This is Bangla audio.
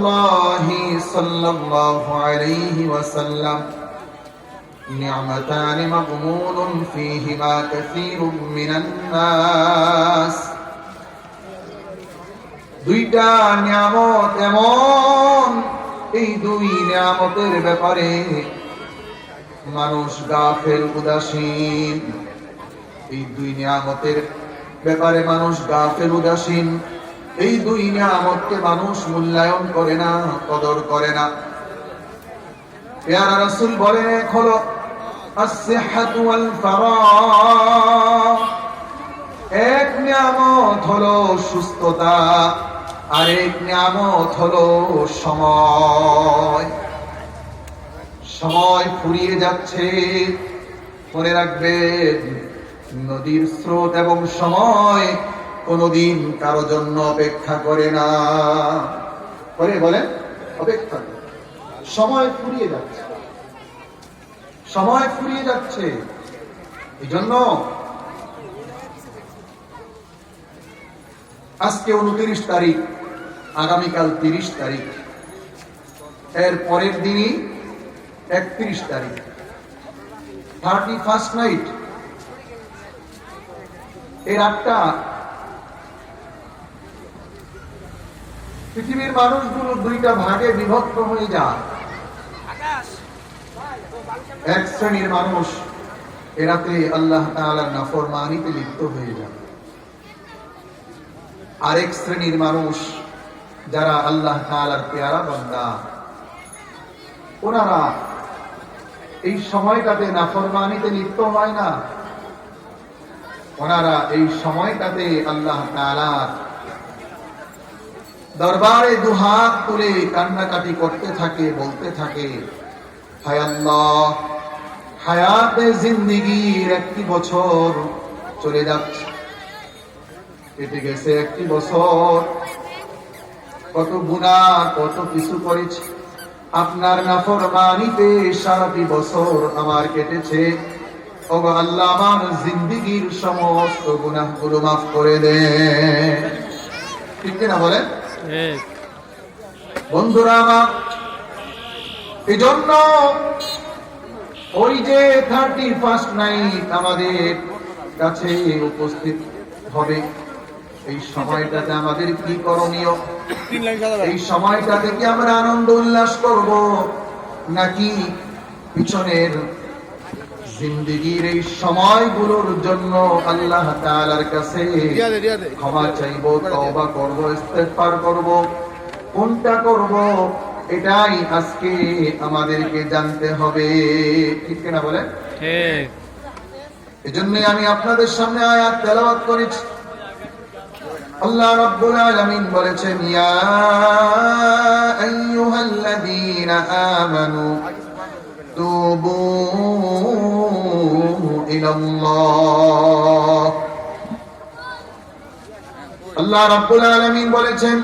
রাসূলুল্লাহি সাল্লাল্লাহু আলাইহি ওয়াসাল্লাম নি'মাতানি মাগমুনুন ফীহিমা কাসীরুম মিনান নাস। দুইটা নিয়ামত এমন, এই দুই নিয়ামতের ব্যাপারে মানুষ গাফেল, উদাসীন। এই দুই নিয়ামতের ব্যাপারে মানুষ গাফেল, উদাসীন। এই দুই নিয়ামতকে মানুষ মূল্যায়ন করে না, কদর করে না। পেয়ারা রাসূল বলেন, এক হলো আস-সিহহাতু ওয়াল ফারাগ, এক নিয়ামত হলো সুস্থতা, আরেক নিয়ামত হলো সময়। সময় ফুরিয়ে যাচ্ছে, মনে রাখবেন নদীর স্রোত এবং সময় কোনদিন কারো জন্য অপেক্ষা করে না। করে বলেন অপেক্ষা করে। সময় ফুরিয়ে যাচ্ছে, সময় ফুরিয়ে যাচ্ছে। এই জন্য আজকে 29 তারিখ, আগামীকাল 30 তারিখ, এর পরের দিনই 31 তারিখ, 31st নাইট। এই রাতটা পৃথিবীর মানুষগুলো দুইটা ভাগে বিভক্ত হয়ে যায়। এক শ্রেণীর মানুষ এ রাতে আল্লাহ তাআলার নাফরমানিতে লিপ্ত হয়ে যায়। আরেক শ্রেণীর মানুষ যারা আল্লাহ তাআলার পেয়ারা বান্দা, ওনারা এই সময়টাতে নাফরমানিতে লিপ্ত হয় না। ওনারা এই সময়টাতে আল্লাহ তাআলার দরবারে দুহাত তুলে কান্নাকাটি করতে থাকে, বলতে থাকে, হায় আল্লাহ, হায়াতে জিন্দেগীর একটি বছর চলে যাচ্ছে, কেটে গেছে একটি বছর, কত গুনাহ, কত কিছু করেছি, আপনার নাফরমানিতে সারাটি বছর আমার কেটেছে। ওগো আল্লাহ, আমার জিন্দেগীর সমস্ত গুনাহগুলো মাফ করে দেন। ঠিক কিনা বলেন বন্ধুরা আমার? এই জন্য ওই যে 31st নাইট আমাদের কাছে উপস্থিত হবে, এই সময়টাতে আমাদের কি করণীয়? এই সময়টাতে কি আমরা আনন্দ উল্লাস করব, নাকি পিছনের জিন্দেগীর এই সময়গুলোর জন্য আল্লাহ তাআলার কাছে ক্ষমা চাইব, তওবা করব, ইস্তেগফার করব? কোনটা করব? এটাই আজকে আমাদেরকে জানতে হবে। ঠিক কিনা বলেন? ঠিক। এজন্যই আমি আপনাদের সামনে আয়াত তেলাওয়াত করেছি। আল্লাহ রাব্বুল আলামিন বলেছেন, ইয়া আইয়ুহাল্লাযীনা আমানু তুবু ইলাল্লাহ। আল্লাহ রাব্বুল আলামিন বলেছেন,